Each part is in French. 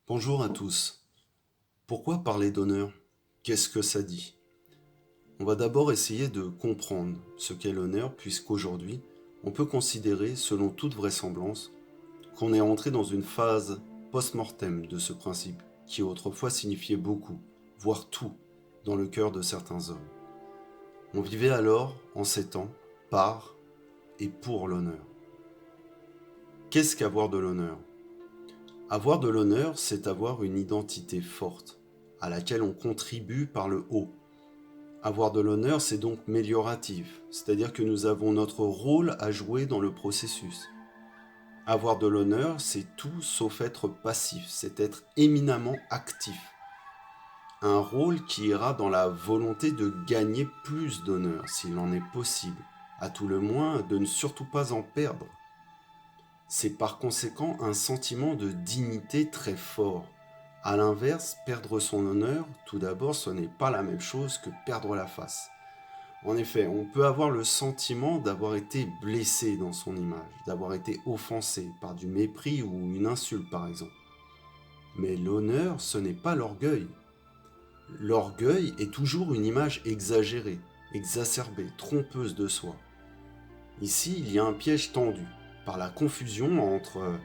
Bonjour à tous. Pourquoi parler d'honneur? Qu'est-ce que ça dit? On va d'abord essayer de comprendre ce qu'est l'honneur, puisqu'aujourd'hui, on peut considérer, selon toute vraisemblance, qu'on est entré dans une phase post-mortem de ce principe, qui autrefois signifiait beaucoup, voire tout, dans le cœur de certains hommes. On vivait alors, en ces temps, par et pour l'honneur. Qu'est-ce qu'avoir de l'honneur? Avoir de l'honneur, c'est avoir une identité forte, à laquelle on contribue par le haut. Avoir de l'honneur, c'est donc mélioratif, c'est-à-dire que nous avons notre rôle à jouer dans le processus. Avoir de l'honneur, c'est tout sauf être passif, c'est être éminemment actif. Un rôle qui ira dans la volonté de gagner plus d'honneur, s'il en est possible, à tout le moins de ne surtout pas en perdre. C'est par conséquent un sentiment de dignité très fort. À l'inverse, perdre son honneur, tout d'abord, ce n'est pas la même chose que perdre la face. En effet, on peut avoir le sentiment d'avoir été blessé dans son image, d'avoir été offensé par du mépris ou une insulte par exemple. Mais l'honneur, ce n'est pas l'orgueil. L'orgueil est toujours une image exagérée, exacerbée, trompeuse de soi. Ici, il y a un piège tendu par la confusion entre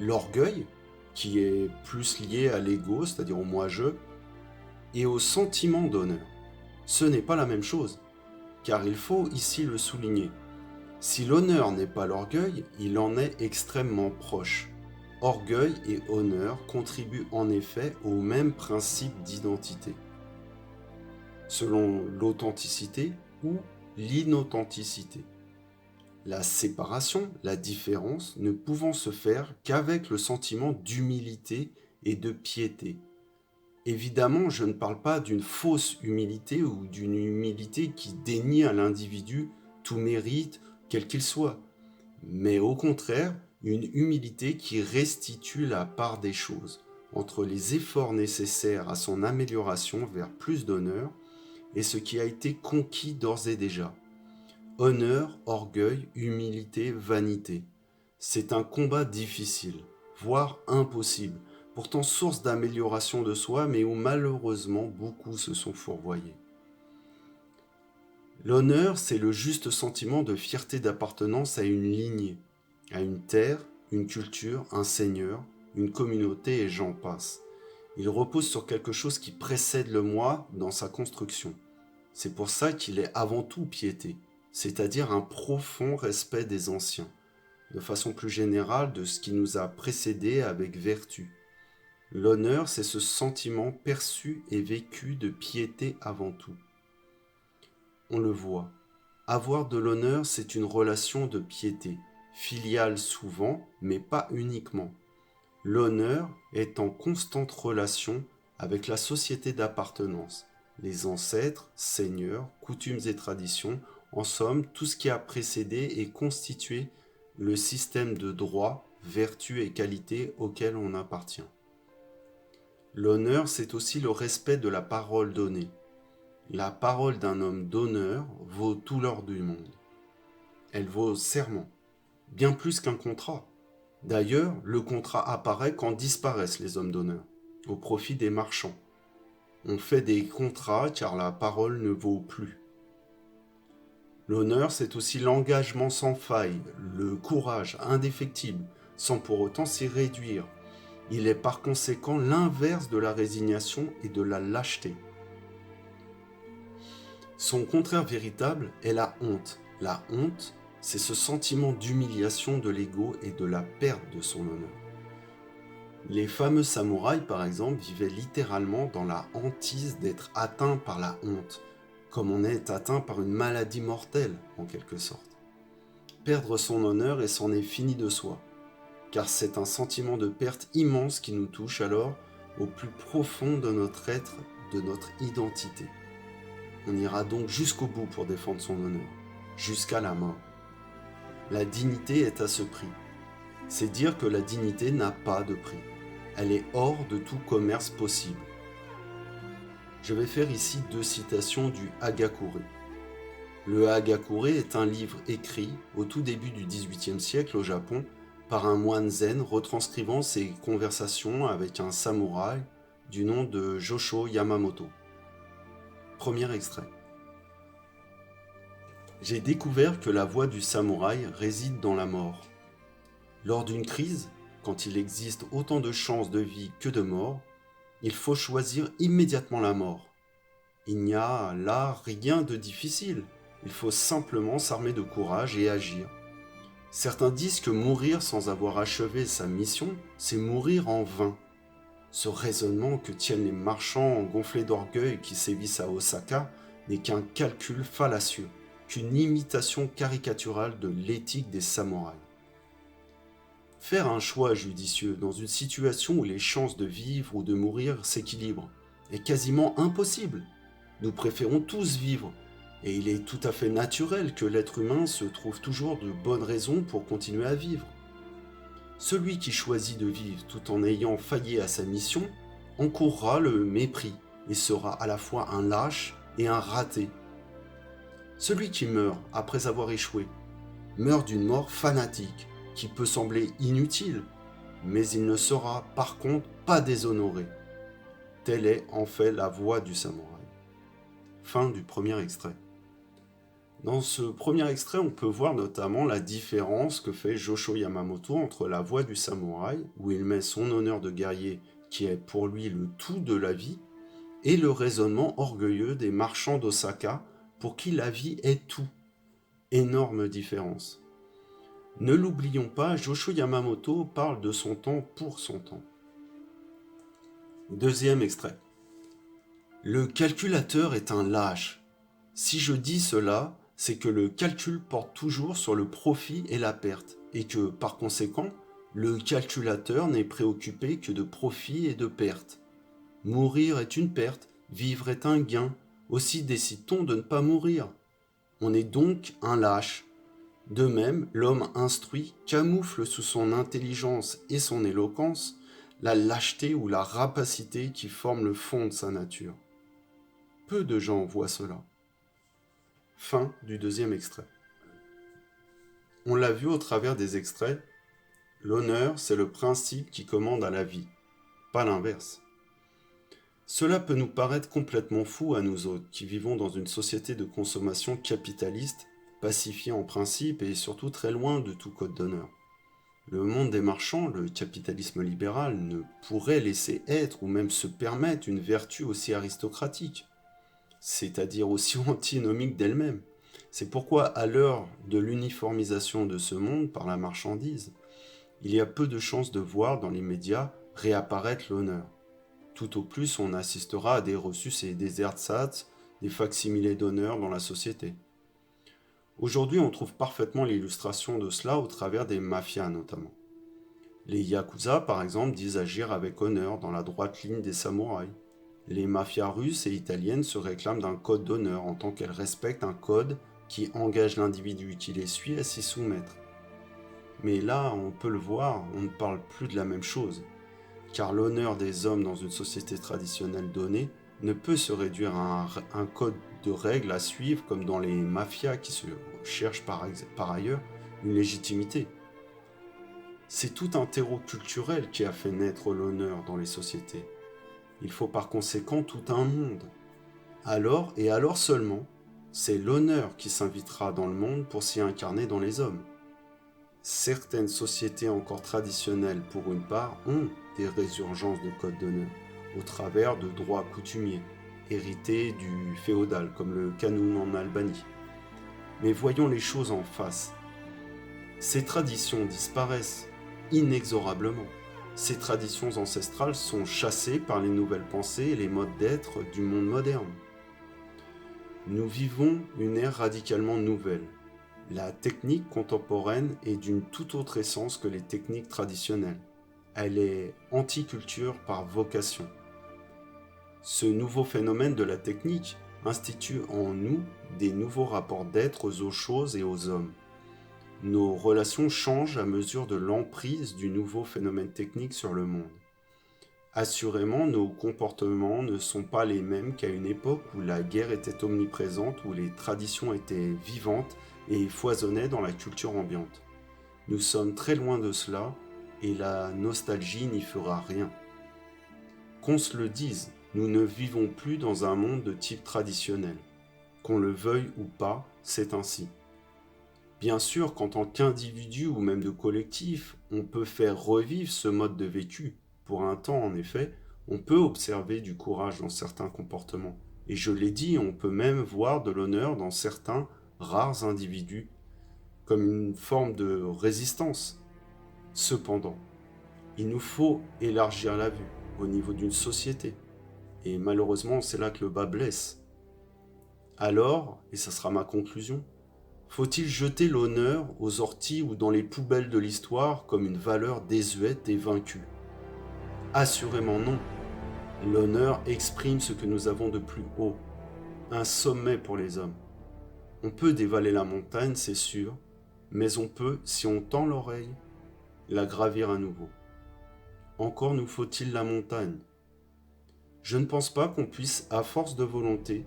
l'orgueil, qui est plus lié à l'ego, c'est-à-dire au moi-je, et au sentiment d'honneur. Ce n'est pas la même chose, car il faut ici le souligner. Si l'honneur n'est pas l'orgueil, il en est extrêmement proche. Orgueil et honneur contribuent en effet au même principe d'identité, selon l'authenticité ou l'inauthenticité. La séparation, la différence, ne pouvant se faire qu'avec le sentiment d'humilité et de piété. Évidemment, je ne parle pas d'une fausse humilité ou d'une humilité qui dénie à l'individu tout mérite, quel qu'il soit, mais au contraire, une humilité qui restitue la part des choses entre les efforts nécessaires à son amélioration vers plus d'honneur et ce qui a été conquis d'ores et déjà. Honneur, orgueil, humilité, vanité. C'est un combat difficile, voire impossible, pourtant source d'amélioration de soi, mais où malheureusement beaucoup se sont fourvoyés. L'honneur, c'est le juste sentiment de fierté d'appartenance à une lignée, à une terre, une culture, un seigneur, une communauté et j'en passe. Il repose sur quelque chose qui précède le moi dans sa construction. C'est pour ça qu'il est avant tout piété, c'est-à-dire un profond respect des anciens, de façon plus générale de ce qui nous a précédés avec vertu. L'honneur, c'est ce sentiment perçu et vécu de piété avant tout. On le voit. Avoir de l'honneur, c'est une relation de piété, filiale souvent, mais pas uniquement. L'honneur est en constante relation avec la société d'appartenance, les ancêtres, seigneurs, coutumes et traditions, en somme, tout ce qui a précédé et constitué le système de droits, vertus et qualités auquel on appartient. L'honneur, c'est aussi le respect de la parole donnée. La parole d'un homme d'honneur vaut tout l'or du monde. Elle vaut serment, bien plus qu'un contrat. D'ailleurs, le contrat apparaît quand disparaissent les hommes d'honneur, au profit des marchands. On fait des contrats car la parole ne vaut plus. L'honneur, c'est aussi l'engagement sans faille, le courage indéfectible, sans pour autant s'y réduire. Il est par conséquent l'inverse de la résignation et de la lâcheté. Son contraire véritable est la honte. La honte, c'est ce sentiment d'humiliation de l'ego et de la perte de son honneur. Les fameux samouraïs, par exemple, vivaient littéralement dans la hantise d'être atteints par la honte, comme on est atteint par une maladie mortelle, en quelque sorte. Perdre son honneur et c'en est fini de soi, car c'est un sentiment de perte immense qui nous touche alors au plus profond de notre être, de notre identité. On ira donc jusqu'au bout pour défendre son honneur, jusqu'à la mort. La dignité est à ce prix. C'est dire que la dignité n'a pas de prix. Elle est hors de tout commerce possible. Je vais faire ici 2 citations du Hagakure. Le Hagakure est un livre écrit au tout début du XVIIIe siècle au Japon par un moine zen retranscrivant ses conversations avec un samouraï du nom de Josho Yamamoto. Premier extrait. J'ai découvert que la voie du samouraï réside dans la mort. Lors d'une crise, quand il existe autant de chances de vie que de mort, il faut choisir immédiatement la mort. Il n'y a là rien de difficile, il faut simplement s'armer de courage et agir. Certains disent que mourir sans avoir achevé sa mission, c'est mourir en vain. Ce raisonnement que tiennent les marchands gonflés d'orgueil qui sévissent à Osaka n'est qu'un calcul fallacieux, qu'une imitation caricaturale de l'éthique des samouraïs. Faire un choix judicieux dans une situation où les chances de vivre ou de mourir s'équilibrent est quasiment impossible. Nous préférons tous vivre, et il est tout à fait naturel que l'être humain se trouve toujours de bonnes raisons pour continuer à vivre. Celui qui choisit de vivre tout en ayant failli à sa mission encourra le mépris et sera à la fois un lâche et un raté. Celui qui meurt après avoir échoué meurt d'une mort fanatique qui peut sembler inutile, mais il ne sera par contre pas déshonoré. Telle est en fait la voie du samouraï. Fin du premier extrait. Dans ce premier extrait, on peut voir notamment la différence que fait Josho Yamamoto entre la voie du samouraï, où il met son honneur de guerrier, qui est pour lui le tout de la vie, et le raisonnement orgueilleux des marchands d'Osaka, pour qui la vie est tout. Énorme différence. Ne l'oublions pas, Josho Yamamoto parle de son temps pour son temps. Deuxième extrait. Le calculateur est un lâche. Si je dis cela, c'est que le calcul porte toujours sur le profit et la perte, et que, par conséquent, le calculateur n'est préoccupé que de profit et de perte. Mourir est une perte, vivre est un gain, aussi décide-t-on de ne pas mourir. On est donc un lâche. De même, l'homme instruit camoufle sous son intelligence et son éloquence la lâcheté ou la rapacité qui forment le fond de sa nature. Peu de gens voient cela. Fin du deuxième extrait. On l'a vu au travers des extraits, l'honneur, c'est le principe qui commande à la vie, pas l'inverse. Cela peut nous paraître complètement fou à nous autres, qui vivons dans une société de consommation capitaliste, pacifiée en principe et surtout très loin de tout code d'honneur. Le monde des marchands, le capitalisme libéral, ne pourrait laisser être ou même se permettre une vertu aussi aristocratique, c'est-à-dire aussi antinomique d'elle-même. C'est pourquoi, à l'heure de l'uniformisation de ce monde par la marchandise, il y a peu de chances de voir dans l'immédiat réapparaître l'honneur. Tout au plus, on assistera à des reçus et des ersatz, des facsimilés d'honneur dans la société. Aujourd'hui, on trouve parfaitement l'illustration de cela au travers des mafias notamment. Les yakuza, par exemple, disent agir avec honneur dans la droite ligne des samouraïs. Les mafias russes et italiennes se réclament d'un code d'honneur en tant qu'elles respectent un code qui engage l'individu qui les suit à s'y soumettre. Mais là, on peut le voir, on ne parle plus de la même chose, car l'honneur des hommes dans une société traditionnelle donnée ne peut se réduire à un code de règles à suivre comme dans les mafias qui se cherchent par ailleurs une légitimité. C'est tout un terreau culturel qui a fait naître l'honneur dans les sociétés. Il faut par conséquent tout un monde. Alors, et alors seulement, c'est l'honneur qui s'invitera dans le monde pour s'y incarner dans les hommes. Certaines sociétés encore traditionnelles, pour une part, ont des résurgences de codes d'honneur, au travers de droits coutumiers, hérités du féodal, comme le Qanun en Albanie. Mais voyons les choses en face. Ces traditions disparaissent inexorablement. Ces traditions ancestrales sont chassées par les nouvelles pensées et les modes d'être du monde moderne. Nous vivons une ère radicalement nouvelle. La technique contemporaine est d'une toute autre essence que les techniques traditionnelles. Elle est anticulture par vocation. Ce nouveau phénomène de la technique institue en nous des nouveaux rapports d'être aux choses et aux hommes. Nos relations changent à mesure de l'emprise du nouveau phénomène technique sur le monde. Assurément, nos comportements ne sont pas les mêmes qu'à une époque où la guerre était omniprésente, où les traditions étaient vivantes et foisonnaient dans la culture ambiante. Nous sommes très loin de cela et la nostalgie n'y fera rien. Qu'on se le dise, nous ne vivons plus dans un monde de type traditionnel. Qu'on le veuille ou pas, c'est ainsi. Bien sûr qu'en tant qu'individu ou même de collectif, on peut faire revivre ce mode de vécu. Pour un temps, en effet, on peut observer du courage dans certains comportements. Et je l'ai dit, on peut même voir de l'honneur dans certains rares individus, comme une forme de résistance. Cependant, il nous faut élargir la vue au niveau d'une société. Et malheureusement, c'est là que le bas blesse. Alors, et ça sera ma conclusion, faut-il jeter l'honneur aux orties ou dans les poubelles de l'histoire comme une valeur désuète et vaincue? Assurément non. L'honneur exprime ce que nous avons de plus haut, un sommet pour les hommes. On peut dévaler la montagne, c'est sûr, mais on peut, si on tend l'oreille, la gravir à nouveau. Encore nous faut-il la montagne. Je ne pense pas qu'on puisse, à force de volonté,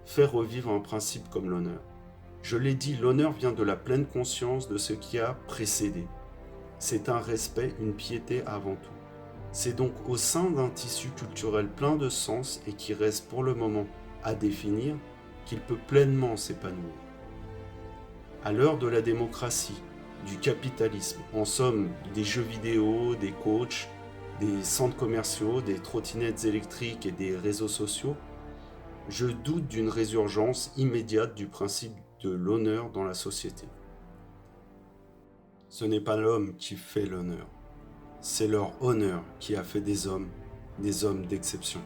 faire revivre un principe comme l'honneur. Je l'ai dit, l'honneur vient de la pleine conscience de ce qui a précédé. C'est un respect, une piété avant tout. C'est donc au sein d'un tissu culturel plein de sens et qui reste pour le moment à définir qu'il peut pleinement s'épanouir. À l'heure de la démocratie, du capitalisme, en somme des jeux vidéo, des coachs, des centres commerciaux, des trottinettes électriques et des réseaux sociaux, je doute d'une résurgence immédiate du principe de l'honneur dans la société. Ce n'est pas l'homme qui fait l'honneur, c'est leur honneur qui a fait des hommes d'exception.